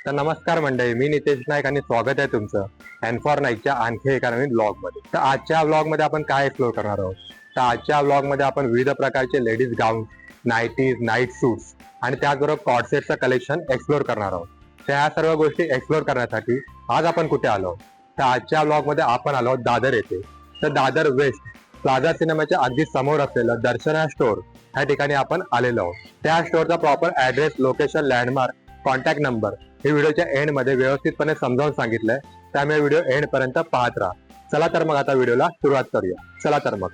तर नमस्कार मंडळी, मी नितेश नाईक आणि स्वागत आहे तुमचं एन फॉर नाईकच्या आणखी एका नवीन ब्लॉग मध्ये. तर आजच्या ब्लॉग मध्ये आपण काय एक्सप्लोर करणार आहोत? तर आजच्या ब्लॉग मध्ये आपण विविध प्रकारचे लेडीज गाऊन, नाईटीज, नाईट सूट्स आणि त्याचबरोबर कॉर्डसेटचं कलेक्शन एक्सप्लोर करणार आहोत. तर ह्या सर्व गोष्टी एक्सप्लोर करण्यासाठी आज आपण कुठे आलो? तर आजच्या ब्लॉग मध्ये आपण आलो दादर येथे. तर दादर वेस्ट प्लाझा सिनेमाच्या अगदी समोर असलेलं दर्शना स्टोअर ह्या ठिकाणी आपण आलेलो आहोत. त्या स्टोअरचा proper address, location, landmark, contact number हे व्हिडिओच्या एंड मध्ये व्यवस्थितपणे समजावून सांगितलंय. त्यामुळे व्हिडिओ एंड पर्यंत पाहत राहा. चला तर मग आता व्हिडिओला सुरुवात करूया. चला तर मग.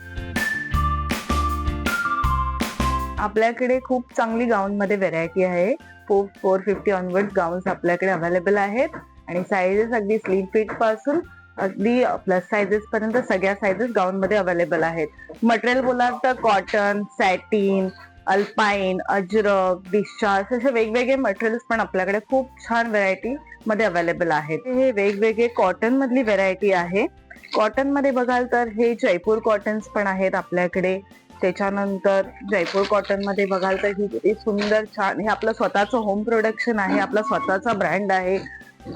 आपल्याकडे खूप चांगली गाऊन मध्ये व्हेरायटी आहे. 450 ऑनवर्ड गाऊन्स आपल्याकडे अवेलेबल आहेत आणि साइजेस अगदी स्लिम फिट पासून अगदी प्लस साइजेस पर्यंत सगळ्या साइजेस गाऊन मध्ये अवेलेबल आहेत. मटेरियल बोलाल तर cotton, satin, alpine, Ajrak, discharge असे वेगवेगळे मटेरियल्स पण आपल्याकडे खूप छान व्हरायटी मध्ये अवेलेबल आहेत. हे वेगवेगळे कॉटन मधली व्हरायटी आहे. कॉटन मध्ये बघाल तर हे जयपूर कॉटन्स पण आहेत आपल्याकडे. त्याच्यानंतर जयपूर कॉटन मध्ये बघाल तर ही सुंदर छान, हे आपलं स्वतःचं होम प्रोडक्शन आहे, आपला स्वतःचा ब्रँड आहे.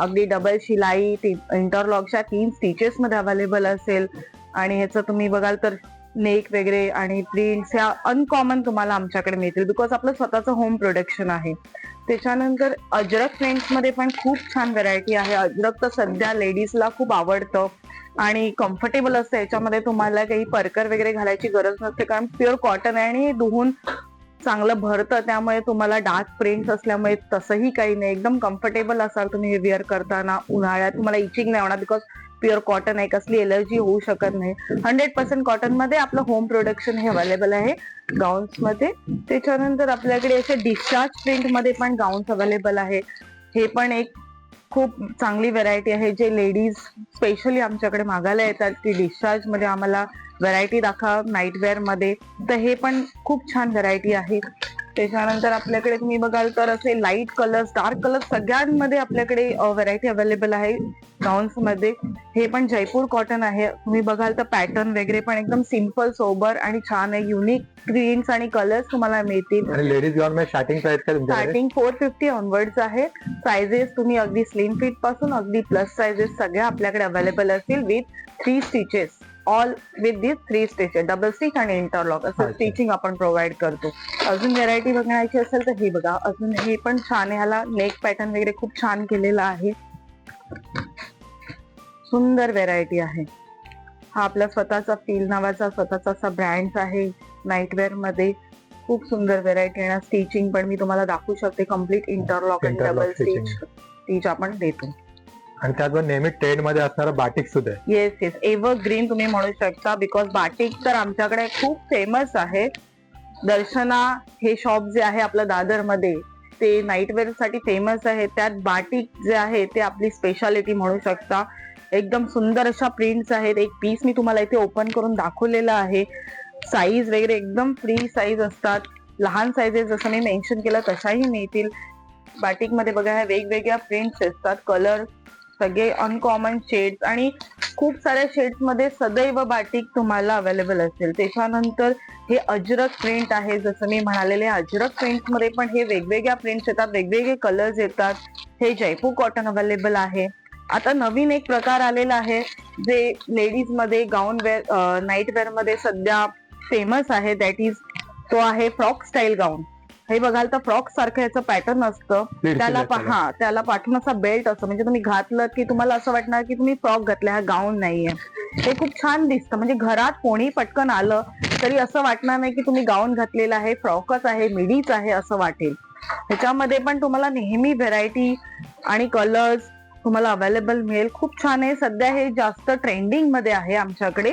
अगदी डबल शिलाई, इंटरलॉकच्या 3 स्टिचेस मध्ये अवेलेबल असेल आणि ह्याचं तुम्ही बघाल तर नेक वगैरे आणि प्रिंट्स ह्या अनकॉमन तुम्हाला आमच्याकडे मिळतील, बिकॉज आपलं स्वतःचं होम प्रोडक्शन आहे. त्याच्यानंतर अजरक प्रिंट्स मध्ये पण खूप छान व्हरायटी आहे. अजरक तर सध्या लेडीजला खूप आवडतं आणि कम्फर्टेबल असतं. याच्यामध्ये तुम्हाला काही परकर वगैरे घालायची गरज नसते, कारण प्युअर कॉटन आहे आणि धुवून चांगलं भरतं. त्यामुळे तुम्हाला डार्क प्रिंट्स असल्यामुळे तसंही काही नाही, एकदम कम्फर्टेबल असाल तुम्ही हे वेअर करताना. उन्हाळ्यात तुम्हाला इचिंग नाही होणार, बिकॉज प्युअर कॉटन आहे, कसली एलर्जी होऊ शकत नाही. 100% कॉटन मध्ये आपलं होम प्रोडक्शन हे अवेलेबल आहे गाऊन्स मध्ये. त्याच्यानंतर आपल्याकडे असे डिस्चार्ज प्रिंट मध्ये पण गाऊन्स अवेलेबल आहे. हे पण एक खूप चांगली व्हरायटी आहे, जे लेडीज स्पेशली आमच्याकडे मागायला येतात की डिस्चार्ज मध्ये आम्हाला व्हरायटी दाखवा नाईट वेअर मध्ये. तर हे पण खूप छान व्हरायटी आहे. त्याच्यानंतर आपल्याकडे तुम्ही बघाल तर असे लाईट कलर्स, डार्क कलर्स सगळ्यांमध्ये आपल्याकडे व्हरायटी अवेलेबल आहे गाऊन्स मध्ये. हे पण जयपूर कॉटन आहे. तुम्ही बघाल तर पॅटर्न वगैरे पण एकदम सिम्पल, सोबर आणि छान आहे. युनिक प्रिंट्स आणि कलर्स तुम्हाला मिळतील. आणि लेडीज गाऊन मध्ये स्टार्टिंग प्राइस काय तुमच्याकडे? स्टार्टिंग 450 ऑनवर्ड्स आहे. साइजेस तुम्ही अगदी स्लिम फिट पासून अगदी प्लस साइजेस सगळ्या आपल्याकडे अवेलेबल असतील with 3 stitches. All with this 3 stitches, double stitch आणि इंटरलॉक असं स्टिचिंग आपण प्रोव्हाइड करतो. अजून व्हरायटी बघायची असेल तर हे बघा, अजून हे पण छान आहे. ह्याला नेक पॅटर्न वगैरे खूप छान केलेला आहे. सुंदर व्हरायटी आहे. हा आपला स्वतःचा फील नावाचा स्वतःचा असा ब्रँड आहे नाईटवेअर मध्ये. खूप सुंदर व्हरायटी आहे. स्टिचिंग पण मी तुम्हाला दाखवू शकते. कम्प्लीट इंटरलॉक आणि डबल स्टिच आपण देतो. आणि त्याचबरोबर नेहमी ट्रेंड मध्ये असणारं बाटिक सुद्धा आहे. येस येस, एव्हरग्रीन तुम्ही म्हणू शकता, बिकॉज बाटिक तर आमच्याकडे खूप फेमस आहे. दर्शना हे शॉप जे आहे आपलं दादर मध्ये, ते नाईटवेअर साठी फेमस आहे. त्यात बाटिक जे आहे ते आपली स्पेशालिटी म्हणू शकता. एकदम सुंदर अशा प्रिंट्स आहेत. एक पीस मी तुम्हाला इथे ओपन करून दाखवलेला आहे. साईज वगैरे एकदम फ्री साईज असतात. लहान साईजेस जसं मी मेन्शन केलं तशाही मिळतील. बाटिक मध्ये बघा, ह्या वेगवेगळ्या प्रिंट्स असतात, कलर सगळे अनकॉमन शेड्स आणि खूप साऱ्या शेड्स मध्ये सदैव बाटिक तुम्हाला अवेलेबल असेल. त्याच्यानंतर हे अजरक प्रिंट आहे. जसं मी म्हणालेले अजरक प्रिंट मध्ये पण हे वेगवेगळ्या प्रिंट्स येतात, वेगवेगळे कलर्स येतात. हे जयपूर कॉटन अवेलेबल आहे. आता नवीन एक प्रकार आलेला आहे जे लेडीज मध्ये गाऊन वेअर, नाईट वेअर मध्ये सध्या फेमस आहे. दॅट इज, तो आहे फ्रॉक स्टाईल गाऊन. हे बघाल तर फ्रॉक सारखं याचं पॅटर्न असतं. त्याला पाठून असा बेल्ट असतो, म्हणजे तुम्ही घातलं की तुम्हाला असं वाटणार की तुम्ही फ्रॉक घातलाय, हा गाऊन नाहीये. हे खूप छान दिसतं, म्हणजे घरात कोणी पटकन आलं तरी असं वाटणार नाही की तुम्ही गाऊन घातलेला आहे, फ्रॉकच आहे, मिडीच आहे असं वाटेल. ह्याच्यामध्ये पण तुम्हाला नेहमी व्हरायटी आणि कलर्स तुम्हाला अवेलेबल मिळेल. खूप छान आहे. सध्या हे जास्त ट्रेंडिंग मध्ये आहे आमच्याकडे.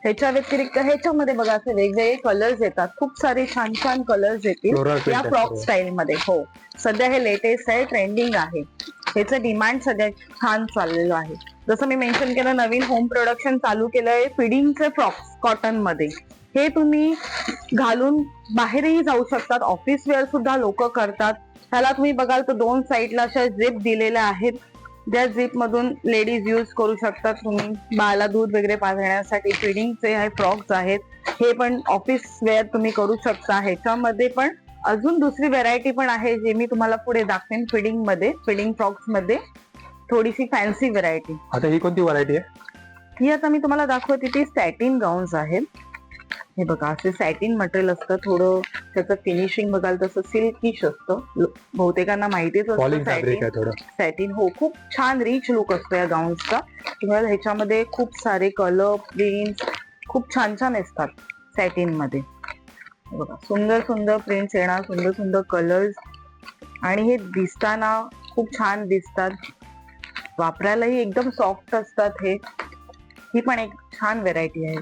ह्याच्या व्यतिरिक्त ह्याच्यामध्ये बघा असे वेगवेगळे कलर्स येतात. खूप सारे छान छान कलर्स येतील या फ्रॉक स्टाईल मध्ये. हो, सध्या हे लेटेस्ट आहे, ट्रेंडिंग आहे. ह्याचं डिमांड सध्या छान चाललेलं आहे. जसं मी मेन्शन केलं, नवीन होम प्रोडक्शन चालू केलंय फिडिंगचे फ्रॉक्स कॉटन मध्ये. हे तुम्ही घालून बाहेरही जाऊ शकतात. ऑफिस वेअर सुद्धा लोक करतात. ह्याला तुम्ही बघाल तर 2 साईडला अशा झिप दिलेल्या आहेत. त्या झिप मधून लेडीज यूज करू शकतात. तुम्ही बाळाला दूध वगैरे पाजण्यासाठी फिडिंगचे हे फ्रॉक्स आहेत. हे पण ऑफिस वेअर तुम्ही करू शकता. ह्याच्यामध्ये पण अजून दुसरी व्हेरायटी पण आहे जे मी तुम्हाला पुढे दाखवेन फिडिंग फ्रॉक्स मध्ये थोडीशी फॅन्सी व्हेरायटी. आता ही कोणती व्हरायटी आहे? ही आता मी तुम्हाला दाखवते ती सॅटिन गाऊन्स आहेत. हे बघा असे सॅटिन मटेरियल असतं, थोडं त्याचं फिनिशिंग बघाल तसं सिल्किश असतं. बहुतेकांना माहितीच पॉलिंग असतं फॅब्रिक आहे थोडं. सॅटिन. हो, खूप छान रिच लुक असतो या गाऊन्सचा. तुम्हाला ह्याच्यामध्ये खूप सारे कलर प्रिंट्स खूप छान छान असतात सॅटिन मध्ये. बघा सुंदर सुंदर प्रिंट्स येणार, सुंदर सुंदर कलर्स, आणि हे दिसताना खूप छान दिसतात. वापरायलाही एकदम सॉफ्ट असतात. ही पण एक छान व्हेरायटी आहे.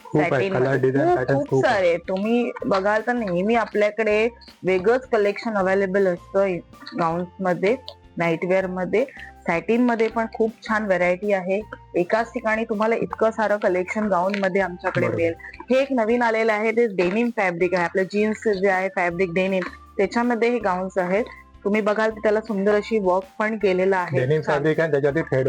खूप आहे कलर डिझाईन पॅटर्न खूप सारे. तुम्ही बघाल तर नेहमी आपल्याकडे वेगळंच कलेक्शन अवेलेबल असतं गाऊन्स मध्ये, नाईटवेअर मध्ये. सॅटिन मध्ये पण खूप छान व्हेरायटी आहे. एकाच ठिकाणी तुम्हाला इतकं सारं कलेक्शन गाऊन मध्ये आमच्याकडे मिळेल. हे एक नवीन आलेलं आहे, ते डेनिम फॅब्रिक आहे. आपलं जीन्स जे आहे फॅब्रिक डेनिम, त्याच्यामध्ये हे गाऊन्स आहेत. तुम्ही बघाल तर त्याला सुंदर अशी वर्क पण केलेलं आहे. डेनिम फॅब्रिक आहे, त्याच्यावरती थ्रेड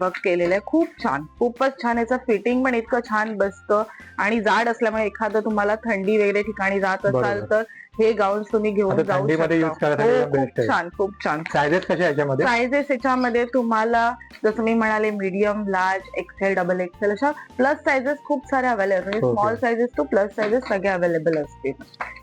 वर्क केलेलं आहे. खूप छान, खूपच छान. याचं फिटिंग पण इतकं छान बसतं, आणि जाड असल्यामुळे एखादं तुम्हाला थंडी वगैरे ठिकाणी जात असाल तर हे गाऊन्स तुम्ही घेऊन जाऊ शकता. खूप छान, खूप छान. सायझेस कशा याच्यामध्ये? सायझेस याच्यामध्ये तुम्हाला जसं मी म्हणाले medium, large, XL, double XL अशा प्लस सायझेस खूप सारे अवेलेबल, म्हणजे small sizes to plus sizes सगळे अवेलेबल असतील.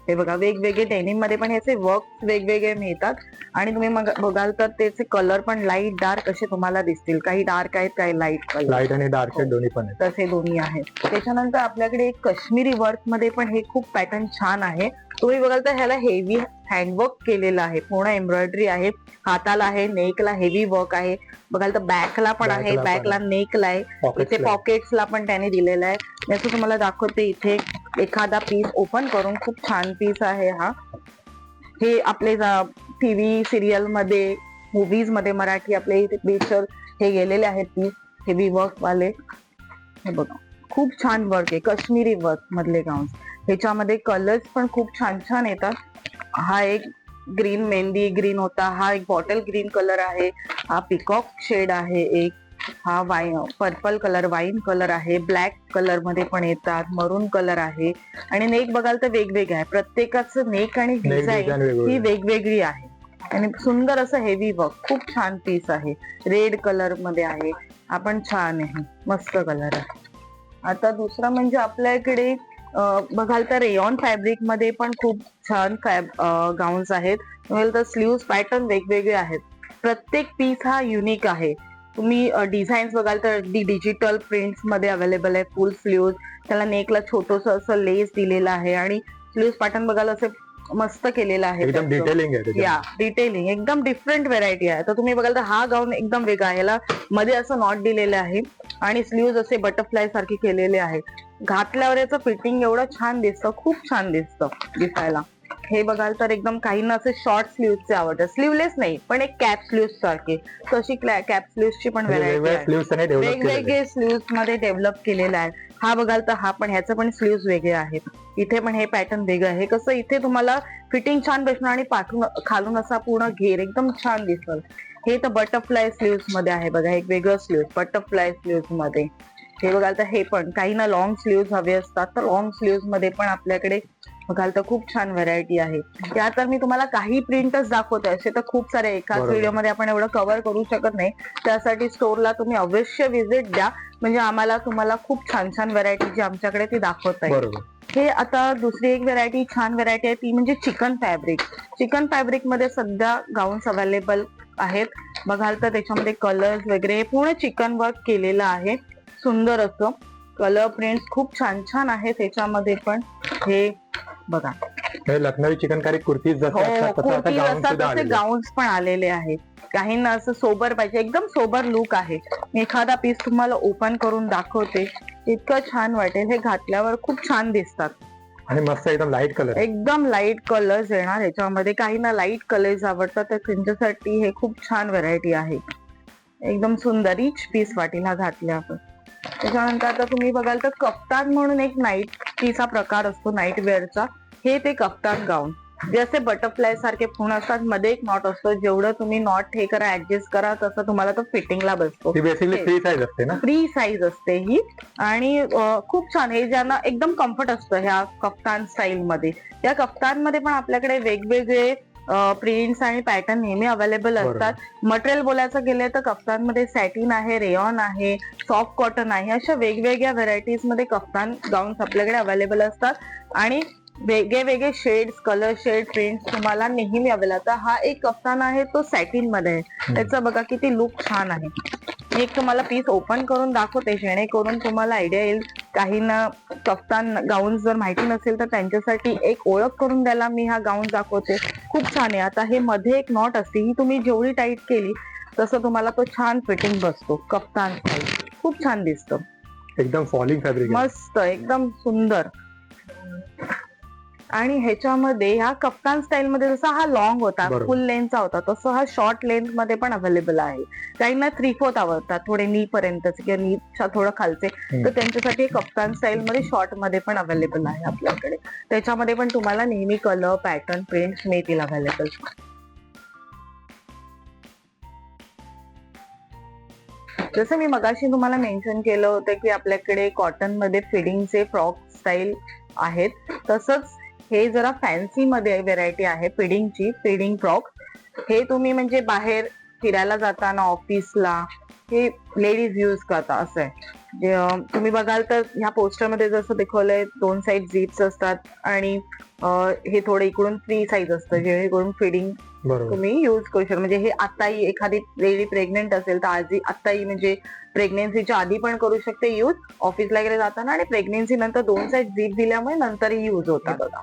हे बघा वेगवेगळे डेनिम मध्ये पण याचे वर्क वेगवेगळे मिळतात, आणि तुम्ही बघाल तर त्याचे कलर पण लाईट डार्क असे तुम्हाला दिसतील. काही डार्क आहेत, काही लाईट कलर. लाईट आणि डार्क दोन्ही पण आहेत. तसे दोन्ही आहेत. त्याच्यानंतर आपल्याकडे एक काश्मीरी वर्क मध्ये पण हे खूप पॅटर्न छान आहे. तुम्ही बघाल तर ह्याला हेवी हँडवर्क केलेलं आहे, पूर्ण एम्ब्रॉयडरी आहे. हाताला आहे, नेकला हेवी वर्क आहे. बघाल तर बॅकला पण आहे, बॅकला नेकला आहे, इथे पॉकेट्सला पण त्याने दिलेलं आहे. मी असं तुम्हाला दाखवते. इथे एखादा पीस ओपन करून, खूप छान पीस आहे हा. हे आपले टीव्ही सिरियल मध्ये, मूवीज मध्ये मराठी आपले इथे पिक्चर हे गेलेले आहेत पीस हेवी वर्क वाले. हे बघा खूप छान वर्क आहे, काश्मीरी वर्क मधले गाऊन्स. ह्याच्यामध्ये कलर्स पण खूप छान छान येतात. हा एक ग्रीन, मेहंदी ग्रीन होता, हा एक बॉटल ग्रीन कलर आहे, हा पिकॉक शेड आहे एक, हा पर्पल कलर, वाईन कलर आहे, ब्लॅक कलर मध्ये पण येतात, मरून कलर आहे. आणि नेक बघाल तर वेगवेगळे आहे. प्रत्येकाचं नेक आणि डिझाईन ही वेगवेगळी आहे, आणि सुंदर असं हेवी वर्क. खूप छान पीस आहे. रेड कलर मध्ये आहे, आपण छान आहे, मस्त कलर आहे. आता दुसरा म्हणजे आपल्याकडे बघाल तर रेयॉन फॅब्रिक मध्ये पण खूप छान गाऊन्स आहेत. तर स्लीव्ह पॅटर्न वेगवेगळे आहेत. प्रत्येक पीस हा युनिक आहे. तुम्ही डिझाईन्स बघाल तर अगदी डिजिटल प्रिंट्स मध्ये अवेलेबल आहे. फुल स्लीव्ह, त्याला नेकला छोटस असं लेस दिलेलं आहे, आणि स्लीव्ह पॅटर्न बघाल असे मस्त केलेलं आहे. एकदम डिटेलिंग आहे. या डिटेलिंग एकदम डिफरंट व्हेरायटी आहे. तर तुम्ही बघाल तर हा गाऊन एकदम वेगळा आहे. याला मध्ये असं नॉट दिलेलं आहे, आणि स्लीव्ह असे बटरफ्लाय सारखे केलेले आहे. घातल्यावर याचं फिटिंग एवढं छान दिसतं, खूप छान दिसतं दिसायला. हे बघाल तर एकदम काहींना असे शॉर्ट स्लीव्हचे आवडतात, स्लीवलेस नाही पण एक कॅप स्लीव्ह सारखे, तशी कॅप स्लीव्हची पण व्हेरायटी आहे. वेगवेगळे स्लीव्ह मध्ये डेव्हलप केलेला आहे. हा बघाल तर हा पण, ह्याचं पण स्लीव्ह वेगळे आहेत. इथे पण हे पॅटर्न वेगळं आहे. कसं इथे तुम्हाला फिटिंग छान बसणार, आणि पाठून खालून असा पूर्ण घेर एकदम छान दिसल. हे तर बटरफ्लाय स्लीव्ह मध्ये आहे बघा, एक वेगळं स्लीव्ह बटरफ्लाय स्लीव्ह मध्ये. हे बघाल तर हे पण, काही ना लॉंग स्लीव्ह हवे असतात तर लॉंग स्लीव्ह मध्ये पण आपल्याकडे बघाल तर खूप छान व्हरायटी आहे. त्या तर मी तुम्हाला काही प्रिंटच दाखवते, असे तर खूप सारे एकाच व्हिडिओमध्ये आपण एवढं कव्हर करू शकत नाही. त्यासाठी स्टोरला तुम्ही अवश्य व्हिजिट द्या, म्हणजे आम्हाला तुम्हाला खूप छान छान व्हरायटी जी आमच्याकडे ती दाखवता येईल. हे आता दुसरी एक व्हरायटी, छान व्हरायटी आहे ती म्हणजे चिकन फॅब्रिक. चिकन फॅब्रिक मध्ये सध्या गाऊन्स अवेलेबल आहेत. बघाल तर त्याच्यामध्ये कलर्स वगैरे पूर्ण चिकन वर्क केलेलं आहे. सुंदर असं कलर प्रिंट्स खूप छान छान आहे त्याच्यामध्ये पण. हे बघा लखनवी चिकनकारी कुर्तीज तसे गाऊन्स पण आलेले आहेत. काहींना असं सोबर पाहिजे, एकदम सोबर लुक आहे. मी एखादा पीस तुम्हाला ओपन करून दाखवते, इतकं छान वाटेल. हे घातल्यावर खूप छान दिसतात, आणि मस्त एकदम लाईट कलर, एकदम लाईट कलर्स येणार ह्याच्यामध्ये. काहींना लाईट कलर्स आवडतात तर त्यांच्यासाठी हे खूप छान व्हरायटी आहे. एकदम सुंदर रिच पीस वाटेल हा घातल्यावर. त्याच्यानंतर आता तुम्ही बघाल तर कफ्तान म्हणून एक नाईट पीसचा प्रकार असतो नाईट वेअरचा. हे ते कफ्तान गाऊन, जे असे बटरफ्लाय सारखे पूर्ण असतात, मध्ये एक नॉट असतो, जेवढं तुम्ही नॉट हे करा ऍडजस्ट करा तसं तुम्हाला तो फिटिंगला बसतो. ही बेसिकली फ्री साईज असते ना? फ्री साईज असते ही. आणि खूप छान, हे ज्यांना एकदम कम्फर्ट असतं ह्या कफ्तान स्टाईल मध्ये. या कफ्तान मध्ये पण आपल्याकडे वेगवेगळे प्रिंट्स आणि पॅटर्न नेहमी अवेलेबल असतात. मटेरियल बोलायचं गेलं तर कफ्तानमध्ये सॅटिन आहे, रेयॉन आहे, सॉफ्ट कॉटन आहे, अशा वेगवेगळ्या व्हरायटीज मध्ये कफ्तान गाऊन्स आपल्याकडे अवेलेबल असतात. आणि वेगळे वेगळे शेड्स, कलर शेड, प्रिंट्स तुम्हाला नेहमी अवेलेबल. आता हा एक कफ्तान आहे तो सॅटिन मध्ये आहे. त्याचा बघा किती लुक छान आहे. मी एक तुम्हाला पीस ओपन करून दाखवते जेणेकरून तुम्हाला आयडिया येईल. काहींना कफ्तान गाऊन जर माहिती नसेल तर त्यांच्यासाठी एक ओळख करून द्यायला मी हा गाऊन दाखवते. खूप छान आहे. आता हे मध्ये एक नॉट असते, ही तुम्ही जेवढी टाईट केली तसं तुम्हाला तो छान फिटिंग बसतो. कफ्तान खूप छान दिसतं, एकदम फॉलिंग फॅब्रिक, मस्त, एकदम सुंदर. आणि ह्याच्यामध्ये ह्या कफ्तान स्टाईल मध्ये जसा हा लॉंग होता, फुल लेंथचा होता, तसं हा शॉर्ट लेंथ मध्ये पण अवेलेबल आहे. काहींना 3/4 आवडतात, थोडे नी पर्यंतचे किंवा नीच्या थोडं खालचे, तर त्यांच्यासाठी कफ्तान स्टाईल मध्ये शॉर्ट मध्ये पण अवेलेबल आहे आपल्याकडे. त्याच्यामध्ये पण तुम्हाला नेहमी कलर, पॅटर्न, प्रिंट्स मिळतील अवेलेबल. जसं मी मगाशी तुम्हाला मेन्शन केलं होतं की आपल्याकडे कॉटन मध्ये फिडिंगचे फ्रॉक स्टाईल आहेत, तसंच हे जरा फॅन्सी मध्ये व्हेरायटी आहे फिडिंगची. फिडिंग फ्रॉक हे तुम्ही म्हणजे बाहेर फिरायला जाताना, ऑफिसला हे लेडीज यूज करता असं आहे. तुम्ही बघाल तर ह्या पोस्टरमध्ये जसं दाखवलंय 2 साईड झिप्स असतात आणि हे थोडं इकडून फ्री साईज असतं, जेणेकरून फिडिंग तुम्ही युज करू शकता. म्हणजे हे आताही एखादी लेडी प्रेग्नेंट असेल तर आताही म्हणजे प्रेग्नेन्सीच्या आधी पण करू शकते यूज, ऑफिसला वगैरे जाताना. आणि प्रेग्नेन्सी नंतर 2 साईड झिप दिल्यामुळे नंतरही यूज होतात. बघा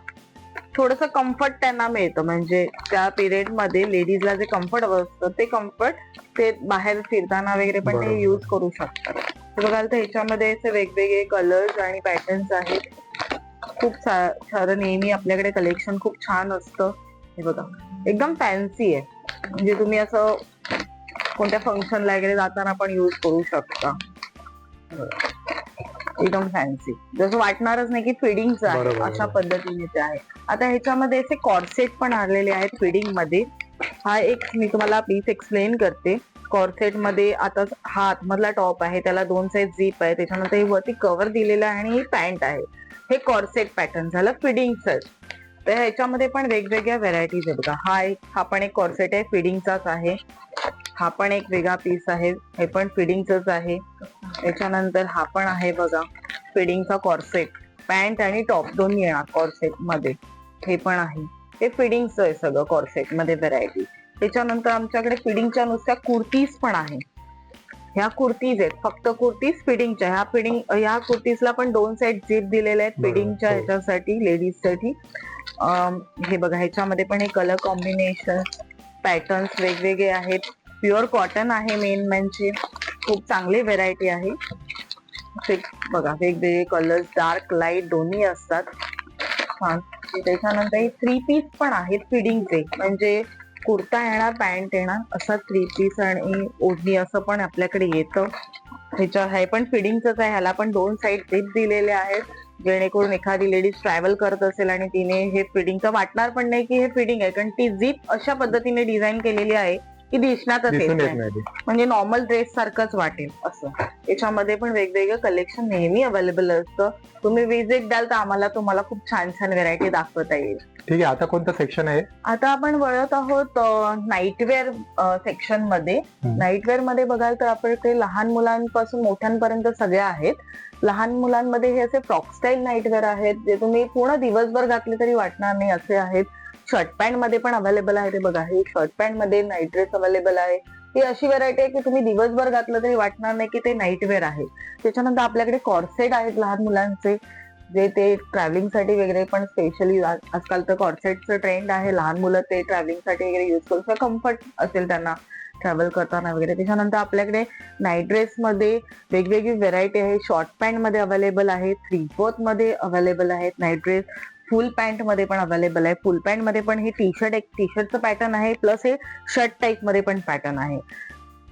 थोडस कम्फर्ट त्यांना मिळतं, म्हणजे त्या पिरियड मध्ये लेडीजला जे कम्फर्ट असतं ते कम्फर्ट ते बाहेर फिरताना वगैरे पण ते यूज करू शकतात. बघाल तर ह्याच्यामध्ये असे वेगवेगळे कलर्स आणि पॅटर्न्स आहेत. खूप सारं नेहमी आपल्याकडे कलेक्शन खूप छान असतं. हे बघा एकदम फॅन्सी आहे, म्हणजे तुम्ही असं कोणत्या फंक्शनला वगैरे जाताना पण यूज करू शकता. एकदम फॅन्सी, जसं वाटणारच नाही की फिडिंगचं आहे, अशा पद्धतीने ते आहे. आता ह्याच्यामध्ये असे कॉर्सेट पण आलेले आहेत फिडिंग मध्ये. हा एक मी तुम्हाला पीस एक्सप्लेन करते. कॉर्सेट मध्ये आता हा आतमधला टॉप आहे, त्याला 2 साईड झिप आहे, त्याच्यानंतर हे वरती कव्हर दिलेलं आहे आणि ही पॅन्ट आहे. हे कॉर्सेट पॅटर्न झालं फिडिंगचं. तर ह्याच्यामध्ये पण वेगवेगळ्या व्हरायटीज आहे. बघा हा पण एक कॉर्सेट आहे, फिडिंगचाच आहे. हा पण एक वेगळा पीस आहे, हे पण फिडिंगच आहे. त्याच्यानंतर हा पण आहे बघा फिडिंगचा कॉर्सेट, पॅन्ट आणि टॉप दोन्ही येणार कॉर्सेट मध्ये. हे पण आहे, हे फिडिंगचं आहे सगळं कॉर्सेट मध्ये व्हरायटी. त्याच्यानंतर आमच्याकडे फिडिंगच्या नुसत्या कुर्तीज पण आहे. ह्या कुर्तीज आहेत, फक्त कुर्तीज फिडिंगच्या. ह्या कुर्तीजला पण 2 साईड झिप दिलेले आहेत फिडिंगच्या ह्याच्यासाठी, लेडीजसाठी. हे बघा ह्याच्यामध्ये पण हे कलर कॉम्बिनेशन, पॅटर्न्स वेगवेगळे आहेत. प्युअर कॉटन आहे मेन म्हणजे, खूप चांगली व्हेरायटी आहे. बघा वेगवेगळे कलर्स, डार्क लाईट दोन्ही असतात. छान. त्याच्यानंतर हे 3 पीस पण आहेत फिडिंगचे, म्हणजे कुर्ता येणार, पॅन्ट येणार, असा 3 पीस आणि ओढणी असं पण आपल्याकडे येतं. हे पण फिडिंगच आहे, ह्याला पण 2 साईड झिप दिलेले आहेत, जेणेकरून एखादी लेडीज ट्रॅव्हल करत असेल आणि तिने हे फिडिंगचं वाटणार पण नाही की हे फिडिंग आहे, कारण ती झिप अशा पद्धतीने डिझाईन केलेली आहे की दिसणारच येत नाही, म्हणजे नॉर्मल ड्रेस सारखंच वाटेल असं. याच्यामध्ये पण वेगवेगळं कलेक्शन नेहमी अवेलेबल असतं. तुम्ही विजिट द्याल तर तुम्हाला खूप छान छान व्हेरायटी दाखवता येईल. ठीक आहे, आता कोणतं सेक्शन आहे? आता आपण वळत आहोत नाईटवेअर सेक्शन मध्ये. नाईटवेअर मध्ये बघाल तर आपल्याकडे लहान मुलांपासून मोठ्यांपर्यंत सगळे आहेत. लहान मुलांमध्ये हे असे फ्रॉक स्टाईल नाईटवेअर आहेत, जे तुम्ही पूर्ण दिवसभर घातले तरी वाटणार नाही असे आहेत. शर्ट पॅन्ट मध्ये पण अवेलेबल आहे. ते बघा हे शर्ट पॅन्ट मध्ये नाईट ड्रेस अवेलेबल आहे. ही अशी व्हरायटी आहे की तुम्ही दिवसभर घातलं तरी वाटणार नाही की ते नाईटवेअर आहे. त्याच्यानंतर आपल्याकडे कॉर्सेट आहेत लहान मुलांचे, जे ते ट्रॅव्हलिंग साठी वगैरे पण स्पेशली आजकाल तर कॉर्सेटचं ट्रेंड आहे. लहान मुलं ते ट्रॅव्हलिंग साठी वगैरे युज करू शकतात, कम्फर्ट असेल त्यांना ट्रॅव्हल करताना वगैरे. त्याच्यानंतर आपल्याकडे नाईट ड्रेस मध्ये वेगवेगळी व्हेरायटी आहे. शॉर्ट पॅन्ट मध्ये अवेलेबल आहे, 3/4 मध्ये अवेलेबल आहेत नाईट ड्रेस. फुल पॅन्ट मध्ये पण अवेलेबल आहे. फुल पॅन्ट मध्ये पण हे टी शर्टचं पॅटर्न आहे, प्लस हे शर्ट टाईप मध्ये पण पॅटर्न आहे.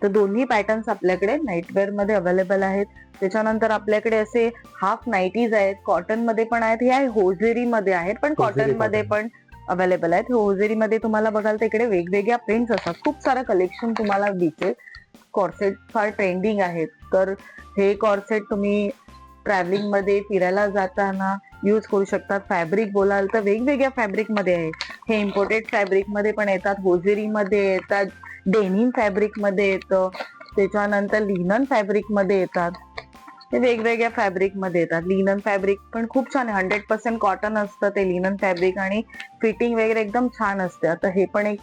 तर दोन्ही पॅटर्न्स आपल्याकडे नाईटवेअर मध्ये अवेलेबल आहेत. त्याच्यानंतर आपल्याकडे असे हाफ नाईटीज आहेत, कॉटन मध्ये पण आहेत, हे होजरी मध्ये आहेत, पण कॉटन मध्ये पण अवेलेबल आहेत. होजेरीमध्ये तुम्हाला बघाल तर इकडे वेगवेगळ्या प्रिंट्स असतात, खूप सारं कलेक्शन तुम्हाला दिसेल. कॉर्सेट फार ट्रेंडिंग आहेत, तर हे कॉर्सेट तुम्ही ट्रॅव्हलिंग मध्ये फिरायला जाताना यूज करू शकतात. फॅब्रिक बोलाल तर वेगवेगळ्या फॅब्रिक मध्ये आहे. हे इम्पोर्टेड फॅब्रिक मध्ये पण येतात, होजेरी मध्ये येतात, डेनिम फॅब्रिक मध्ये येतं, त्याच्यानंतर लिनन फॅब्रिक मध्ये येतात. हे वेगवेगळ्या फॅब्रिक मध्ये येतात. लिनन फॅब्रिक पण खूप छान आहे, 100% कॉटन असतं ते लिनन फॅब्रिक आणि फिटिंग वगैरे एकदम छान असते. आता हे पण एक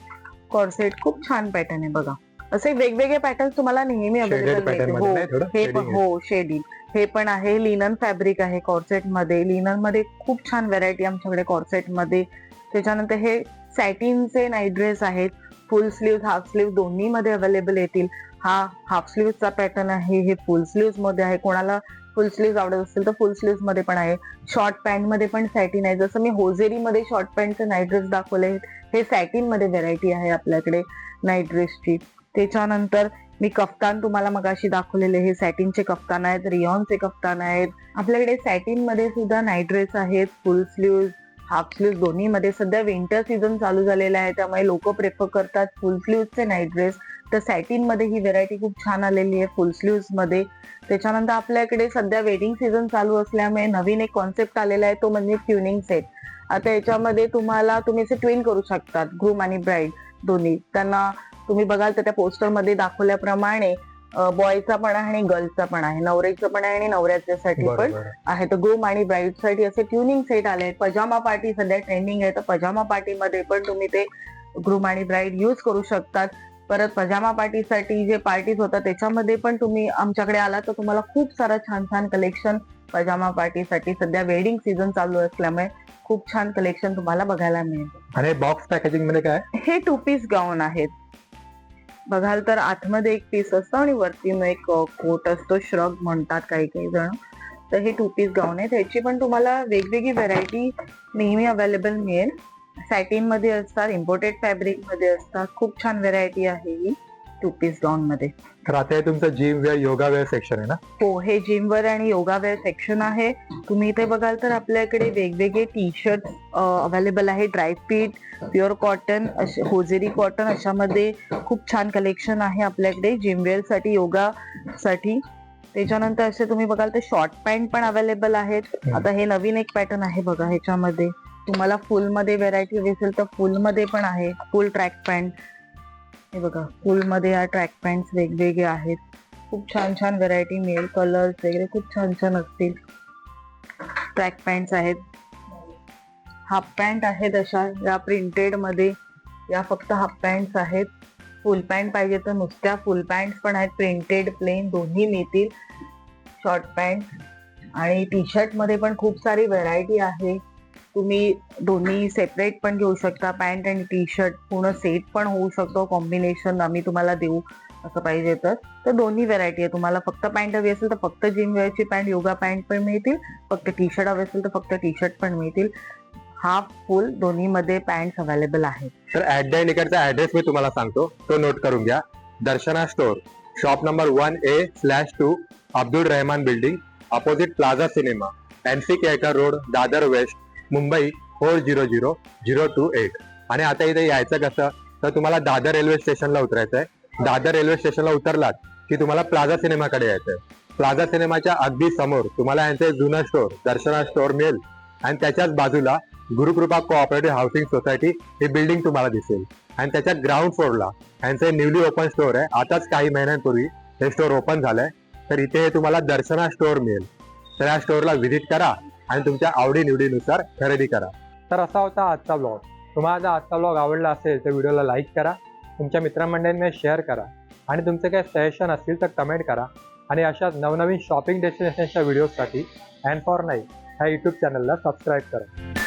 कॉर्सेट खूप छान पॅटर्न आहे बघा. असे वेगवेगळे पॅटर्न तुम्हाला नेहमी अवेलेबल मिळतील. हे पण हो शेडिंग, हे पण आहे लिनन फॅब्रिक आहे कॉर्सेट मध्ये. लिनन मध्ये खूप छान व्हरायटी आमच्याकडे कॉर्सेट मध्ये. त्याच्यानंतर हे सॅटिनचे नाईट ड्रेस आहेत, फुल स्लीव्ह हाफ स्लीव्ह दोन्ही मध्ये अवेलेबल येतील. हा हाफ स्लीव्हचा पॅटर्न आहे, हे फुल स्लीव्ह मध्ये आहे. कोणाला फुल स्लीव्ह आवडत असेल तर फुल स्लीव्ह मध्ये पण आहे. शॉर्ट पॅन्ट मध्ये पण सॅटिन आहे, जसं मी होजेरी मध्ये शॉर्ट पॅन्टचे नाईट ड्रेस दाखवले, हे सॅटिन मध्ये व्हरायटी आहे आपल्याकडे नाईट ड्रेसची. त्याच्यानंतर मी कफ्तान तुम्हाला मगाशी दाखवलेले, हे सॅटिनचे कफ्तान आहेत, रियॉनचे कफ्तान आहेत. आपल्याकडे सॅटिन मध्ये सुद्धा नाईट ड्रेस आहेत, फुल स्लीव्ह हाफ स्लीव्ह दोन्ही मध्ये. सध्या विंटर सीझन चालू झालेला आहे, त्यामुळे लोक प्रेफर करतात फुल स्लीव्हचे नाईट ड्रेस. तर सॅटिन मध्ये ही व्हरायटी खूप छान आलेली आहे फुल स्लीव्ह मध्ये. त्याच्यानंतर आपल्याकडे सध्या वेडिंग सीझन चालू असल्यामुळे नवीन एक कॉन्सेप्ट आलेला आहे, तो म्हणजे ट्युनिंग सेट. आता याच्यामध्ये तुम्ही असे ट्विन करू शकतात, ग्रूम आणि ब्राईड दोन्ही. त्यांना तुम्ही बघाल तर त्या पोस्टर मध्ये दाखवल्याप्रमाणे बॉयचा पण आहे आणि गर्ल्सचा पण आहे, नवऱ्याचं पण आहे आणि नवऱ्याच्यासाठी पण आहे. तर ग्रूम आणि ब्राईड साठी असे ट्युनिंग सेट आले आहेत. पजामा पार्टी सध्या ट्रेंडिंग आहे, तर पजामा पार्टी मध्ये पण तुम्ही ते ग्रूम आणि ब्राईड यूज करू शकतात. परत पजामा पार्टीसाठी जे पार्टीज होतात त्याच्यामध्ये पण तुम्ही आमच्याकडे आला तर तुम्हाला खूप सारं छान छान कलेक्शन पजामा पार्टीसाठी, सध्या वेडिंग सीझन चालू असल्यामुळे खूप छान कलेक्शन तुम्हाला बघायला मिळेल. आणि बॉक्स पॅकेजिंग मध्ये काय? हे 2 पीस गाऊन आहेत. बघाल तर आतमध्ये एक पीस असतो आणि वरती एक कोट असतो, श्रग म्हणतात काही काही जण. तर हे 2 पीस गाऊन आहेत. ह्याची पण तुम्हाला वेगवेगळी व्हरायटी नेहमी अवेलेबल मिळेल. सॅटिन मध्ये असतात, इम्पोर्टेड फॅब्रिक मध्ये असतात. खूप छान व्हरायटी आहे ही 2 पीस गाऊन मध्ये. तर आता हे तुमचं gym wear yoga wear section आहे ना? हो, हे जिम वेअर आणि योगा वेअर सेक्शन आहे. तुम्ही इथे बघाल तर आपल्याकडे वेगवेगळे टी शर्ट अवेलेबल आहे, ड्रायफिट, प्युअर कॉटन, होजेरी कॉटन, अशामध्ये खूप छान कलेक्शन आहे आपल्याकडे जिम वेअर साठी, योगा साठी. त्याच्यानंतर असे तुम्ही बघाल तर शॉर्ट पॅन्ट पण अवेलेबल आहेत. आता हे नवीन एक पॅटर्न आहे बघा, ह्याच्यामध्ये तुम्हाला फुल मध्ये व्हरायटी हवी असेल तर फुल मध्ये पण आहे. फुल ट्रॅक पॅन्ट, हे बघा फुल मध्ये या ट्रॅक पॅन्ट वेगवेगळे आहेत. खूप छान छान व्हरायटी मिळेल, कलर्स वगैरे खूप छान छान असतील. ट्रॅक पॅन्ट आहेत, हाफ पॅन्ट आहेत अशा या प्रिंटेड मध्ये, या फक्त हाफ पॅन्ट आहेत. फुल पॅन्ट पाहिजे तर नुसत्या फुल पॅन्ट पण आहेत, प्रिंटेड प्लेन दोन्ही मिळतील. शॉर्ट पॅन्ट आणि टी शर्ट मध्ये पण खूप सारी व्हरायटी आहे. तुम्ही दोन्ही सेपरेट पण घेऊ शकता, पॅन्ट आणि टी शर्ट पूर्ण सेट पण होऊ शकतो, कॉम्बिनेशन आम्ही तुम्हाला देऊ असं पाहिजे तर दोन्ही व्हरायटी आहे. तुम्हाला फक्त पॅन्ट हवी असेल तर फक्त जिम वेअरची पॅन्ट, योगा पॅन्ट पण मिळतील. फक्त टी शर्ट हवे असेल तर फक्त टी शर्ट पण मिळतील. हाफ फुल दोन्ही मध्ये पॅन्ट अवेलेबल आहेत. तर ऍड ऍड्रेस मी तुम्हाला सांगतो, तो नोट करून घ्या. Darshana store, shop number 1A/2, Abdul Rahman building, opposite plaza cinema, NC Kelkar road, Dadar west, Mumbai 400028. आणि आता इथे यायचं कसं, तर तुम्हाला दादर रेल्वे स्टेशनला उतरायचं आहे. दादर रेल्वे स्टेशनला उतरलात की तुम्हाला प्लाझा सिनेमाकडे यायचंय. प्लाझा सिनेमाच्या अगदी समोर तुम्हाला यांचे जुनं स्टोर दर्शना स्टोर मिळेल आणि त्याच्याच बाजूला गुरुकृपा कोऑपरेटिव्ह हाऊसिंग सोसायटी ही बिल्डिंग तुम्हाला दिसेल. आणि त्याच्या ग्राउंड फ्लोअरला यांचे न्यूली ओपन स्टोर आहे. आताच काही महिन्यांपूर्वी हे स्टोर ओपन झालंय. तर इथे तुम्हाला दर्शना स्टोर मिळेल. तर या स्टोअरला व्हिजिट करा आणि तुमच्या आवडीनिवडीनुसार खरेदी करा. तर असा होता आजचा ब्लॉग. तुम्हाला जर आजचा ब्लॉग आवडला असेल तर व्हिडिओला लाईक करा, तुमच्या मित्रमंडळींमध्ये शेअर करा आणि तुमचे काही सजेशन असतील तर कमेंट करा. आणि अशाच नवनवीन शॉपिंग डेस्टिनेशनच्या व्हिडिओसाठी अँड फॉर नाईट ह्या यूट्यूब चॅनलला सबस्क्राईब करा.